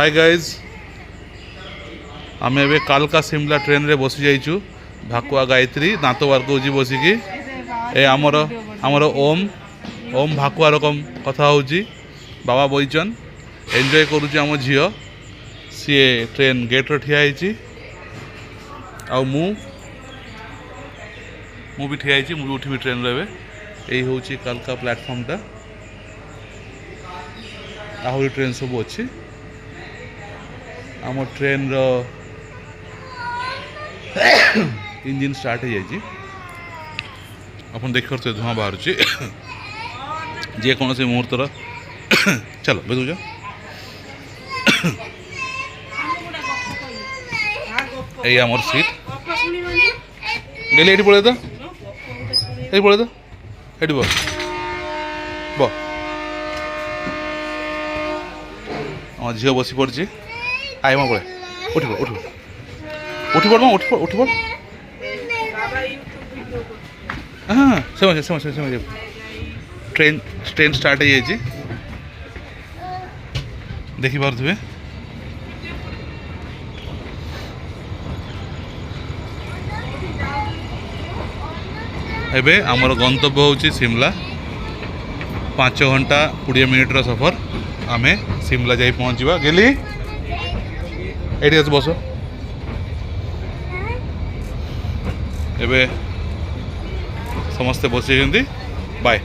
Hi guys आम ए कालका Shimla train रे बसी जाइचु भाकुआ गायत्री दांत बारकौची बसिकी ए आमर आमर ओम ओम भाकुआ रकम कथा होची बाबा बईचन एंजॉय करुची आम झील सी ट्रेन गेट रे ठिया होती मु भी ठिया होती मुझे उठी ट्रेन रे यही हूँ कालका प्लाटफर्मटा आहरी ट्रेन सब अच्छी आम ट्रेन रो इंजिन स्टार्ट हो जाए अपन देख पारे धुआं बाहर जेको मुहूर्तर चलो बेदू ये आमर सीट गली ये पड़े तो ये पड़े तो ये बो झील बसी पड़ी आए माँ पड़े उठ पड़ उठ पड़ माँ उठ पड़ हाँ समझ ट्रेन ट्रेन स्टार्ट हो जाए देखी पारे एबे आमर गंतव्य हूँ शिमला 5 घंटा 20 मिनिट्र सफर आमे शिमला जाई पहुँचवा गेली ये बस एबे समस्ते बसी बाय।